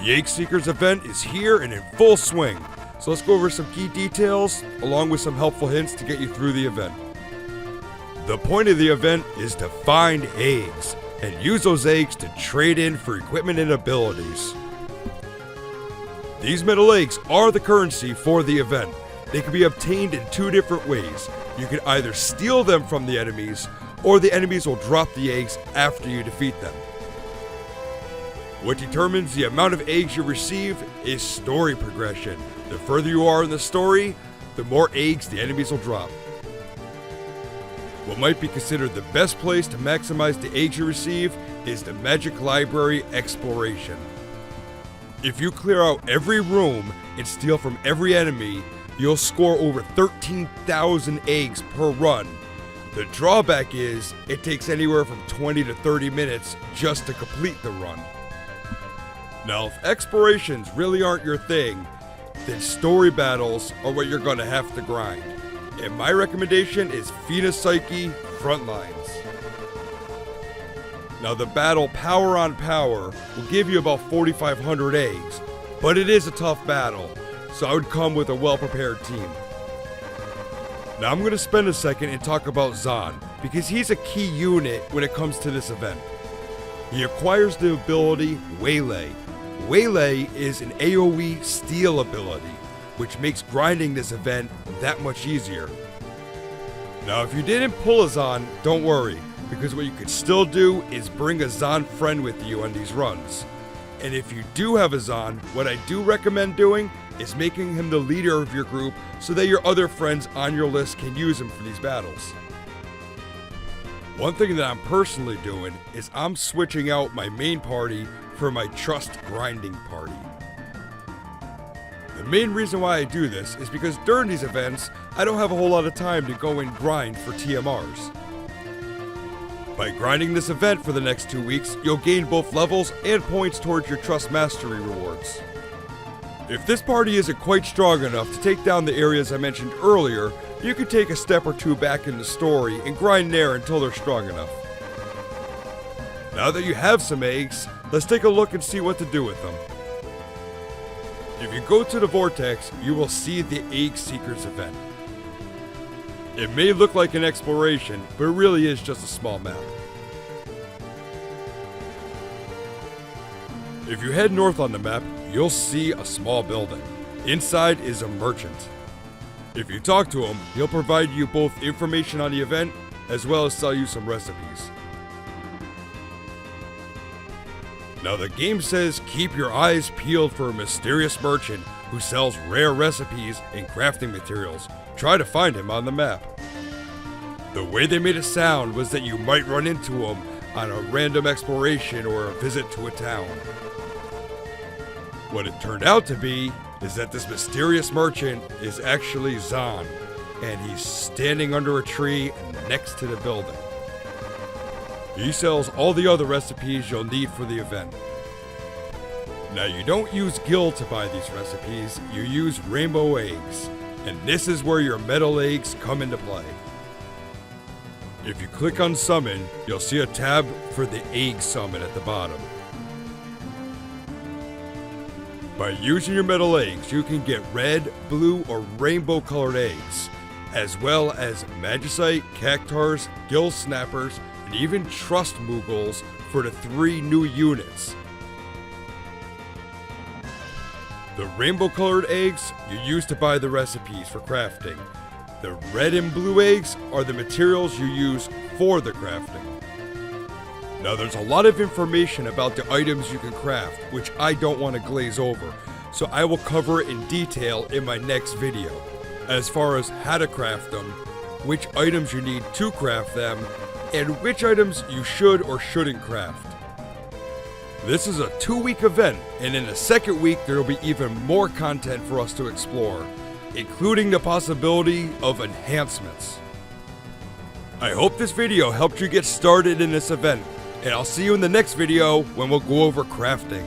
The Egg Seekers event is here and in full swing, so let's go over some key details along with some helpful hints to get you through the event. The point of the event is to find eggs and use those eggs to trade in for equipment and abilities. These metal eggs are the currency for the event. They can be obtained in two different ways. You can either steal them from the enemies, or the enemies will drop the eggs after you defeat them. What determines the amount of eggs you receive is story progression. The further you are in the story, the more eggs the enemies will drop. What might be considered the best place to maximize the eggs you receive is the Magic Library Exploration. If you clear out every room and steal from every enemy, you'll score over 13,000 eggs per run. The drawback is, it takes anywhere from 20 to 30 minutes just to complete the run. Now, if explorations really aren't your thing, then story battles are what you're gonna have to grind. And my recommendation is Fina Psyche Frontlines. Now, the battle power on power will give you about 4,500 eggs, but it is a tough battle, so I would come with a well-prepared team. Now I'm going to spend a second and talk about Zahn, because he's a key unit when it comes to this event. He acquires the ability Waylay. Waylay is an AoE steal ability, which makes grinding this event that much easier. Now if you didn't pull a Zahn, don't worry, because what you could still do is bring a Zahn friend with you on these runs. And if you do have a Zahn, what I do recommend doing is making him the leader of your group so that your other friends on your list can use him for these battles. One thing that I'm personally doing is I'm switching out my main party for my trust grinding party. The main reason why I do this is because during these events, I don't have a whole lot of time to go and grind for TMRs. By grinding this event for the next 2 weeks, you'll gain both levels and points towards your Trust Mastery rewards. If this party isn't quite strong enough to take down the areas I mentioned earlier, you can take a step or two back in the story and grind there until they're strong enough. Now that you have some eggs, let's take a look and see what to do with them. If you go to the Vortex, you will see the Egg Seekers event. It may look like an exploration, but it really is just a small map. If you head north on the map, you'll see a small building. Inside is a merchant. If you talk to him, he'll provide you both information on the event, as well as sell you some recipes. Now the game says keep your eyes peeled for a mysterious merchant who sells rare recipes and crafting materials. Try to find him on the map. The way they made it sound was that you might run into him on a random exploration or a visit to a town. What it turned out to be is that this mysterious merchant is actually Zahn, and he's standing under a tree next to the building. He sells all the other recipes you'll need for the event. Now you don't use gil to buy these recipes, you use rainbow eggs, and this is where your metal eggs come into play. If you click on summon, you'll see a tab for the egg summon at the bottom. By using your metal eggs, you can get red, blue, or rainbow colored eggs, as well as magicite, cactars, gil snappers, and even trust moogles for the 3 new units. The rainbow colored eggs you use to buy the recipes for crafting. The red and blue eggs are the materials you use for the crafting. Now there's a lot of information about the items you can craft, which I don't want to glaze over, so I will cover it in detail in my next video. As far as how to craft them, which items you need to craft them, and which items you should or shouldn't craft. This is a 2-week event, and in the second week there will be even more content for us to explore, including the possibility of enhancements. I hope this video helped you get started in this event, and I'll see you in the next video when we'll go over crafting.